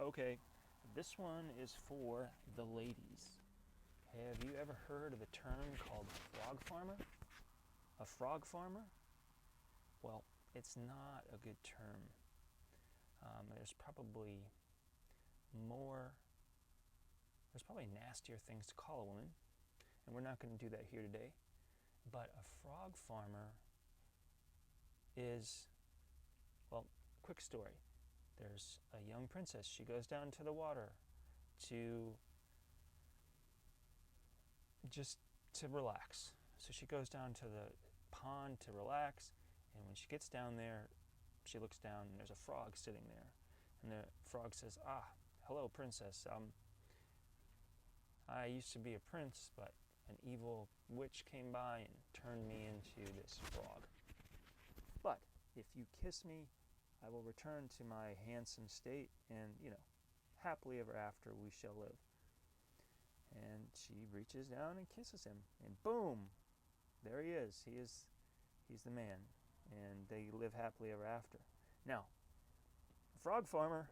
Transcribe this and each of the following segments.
Okay, this one is for the ladies. Have you ever heard of a term called frog farmer? A frog farmer? Well, it's not a good term. There's probably more, there's probably nastier things to call a woman, and we're not going to do that here today. But a frog farmer is, well, quick story. There's a young princess. She goes down to the water to just to relax. So she goes down to the pond to relax, and when she gets down there, she looks down and there's a frog sitting there. And the frog says, hello, princess. I used to be a prince, but an evil witch came by and turned me into this frog. But if you kiss me, I will return to my handsome state, and, happily ever after we shall live. And she reaches down and kisses him, and boom, there he is. He's the man, and they live happily ever after. Now, a frog farmer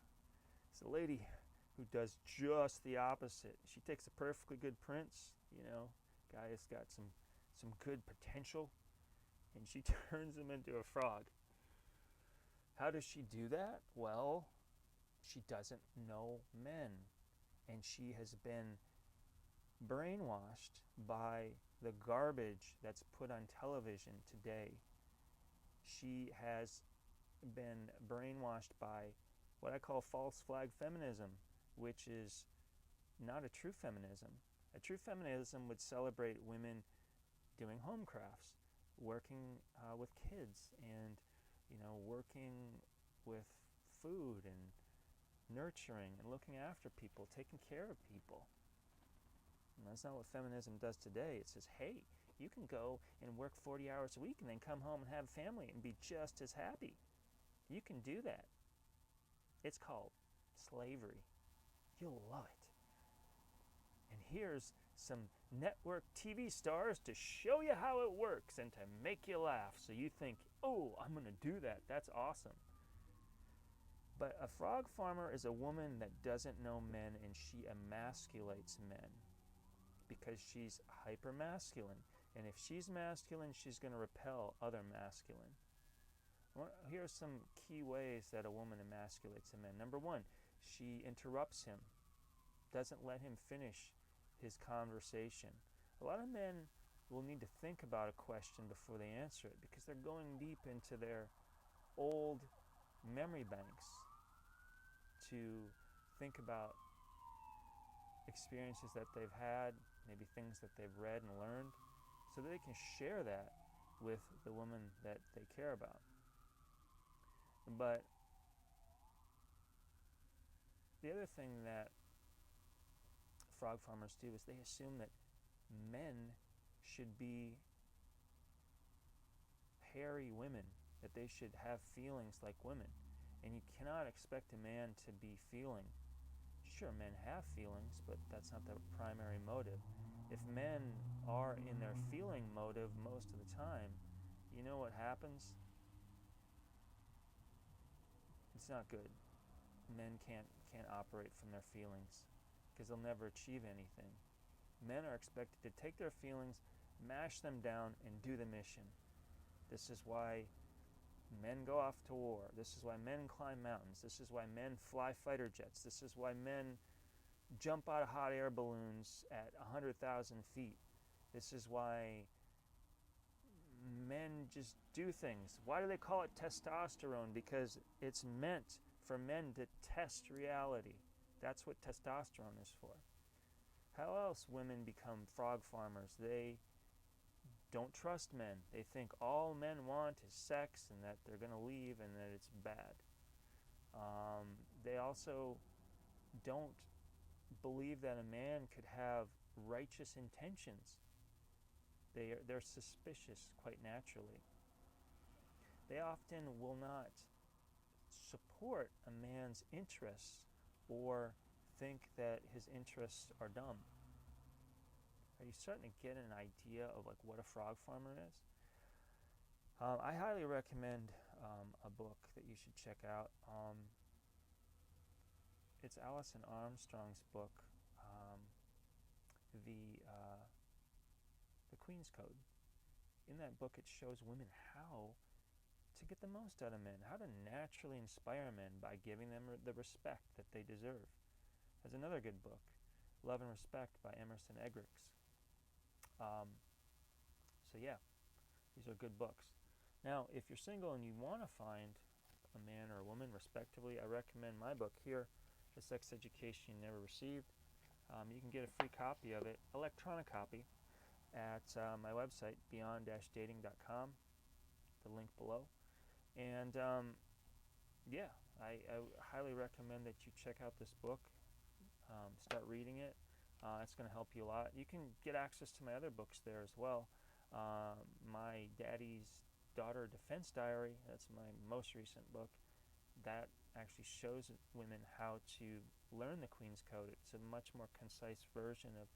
is a lady who does just the opposite. She takes a perfectly good prince, guy has got some good potential, and she turns him into a frog. How does she do that? Well, she doesn't know men, and she has been brainwashed by the garbage that's put on television today. She has been brainwashed by what I call false flag feminism, which is not a true feminism. A true feminism would celebrate women doing home crafts, working with kids, and working with food and nurturing and looking after people, taking care of people. And that's not what feminism does today. It says, hey, you can go and work 40 hours a week and then come home and have a family and be just as happy. You can do that. It's called slavery. You'll love it. And here's some network TV stars to show you how it works and to make you laugh so you think, oh, I'm going to do that. That's awesome. But a frog farmer is a woman that doesn't know men, and she emasculates men because she's hyper-masculine. And if she's masculine, she's going to repel other masculine. Here are some key ways that a woman emasculates a man. Number one, she interrupts him, doesn't let him finish his conversation. A lot of men will need to think about a question before they answer it because they're going deep into their old memory banks to think about experiences that they've had, maybe things that they've read and learned, so that they can share that with the woman that they care about. But the other thing that frog farmers do is they assume that men should be hairy women, that they should have feelings like women. And you cannot expect a man to be feeling. Sure, men have feelings, but that's not the primary motive. If men are in their feeling motive most of the time, you know what happens? It's not good. Men can't operate from their feelings because they'll never achieve anything. Men are expected to take their feelings, mash them down, and do the mission. This is why men go off to war. This is why men climb mountains. This is why men fly fighter jets. This is why men jump out of hot air balloons at 100,000 feet. This is why men just do things. Why do they call it testosterone? Because it's meant for men to test reality. That's what testosterone is for. How else women become frog farmers? They don't trust men. They think all men want is sex and that they're going to leave and that it's bad. They also don't believe that a man could have righteous intentions. They're suspicious quite naturally. They often will not support a man's interests or think that his interests are dumb. Are you starting to get an idea of what a frog farmer is? I highly recommend a book that you should check out. it's Alison Armstrong's book, the the Queen's Code. In that book, it shows women how to get the most out of men, how to naturally inspire men by giving them the respect that they deserve. There's another good book, Love and Respect by Emerson Eggerichs. So yeah, these are good books. Now, if you're single and you want to find a man or a woman respectively, I recommend my book here, The Sex Education You Never Received. You can get a free copy of it, electronic copy, at my website, beyond-dating.com, the link below. And yeah, I highly recommend that you check out this book, start reading it. It's going to help you a lot. You can get access to my other books there as well. My Daddy's Daughter Defense Diary, that's my most recent book. That actually shows women how to learn the Queen's Code. It's a much more concise version of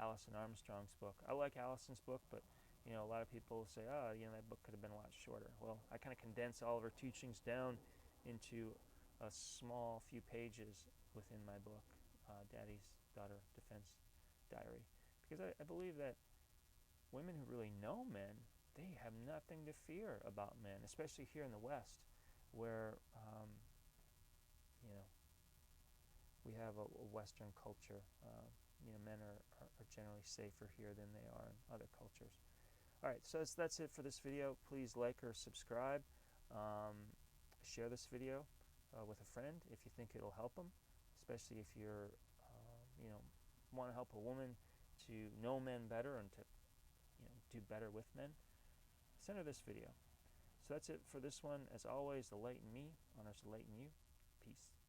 Alison Armstrong's book. I like Alison's book, but a lot of people say, that book could have been a lot shorter. Well, I kind of condense all of her teachings down into a small few pages within my book, Daddy's Daughter Defense Diary, because I believe that women who really know men, they have nothing to fear about men, especially here in the West, where we have a Western culture. Men are generally safer here than they are in other cultures. All right, so that's it for this video. Please like or subscribe. Share this video with a friend if you think it'll help them, especially if you're, want to help a woman to know men better and to, do better with men. Send her this video. So that's it for this one. As always, the light in me honors the light in you. Peace.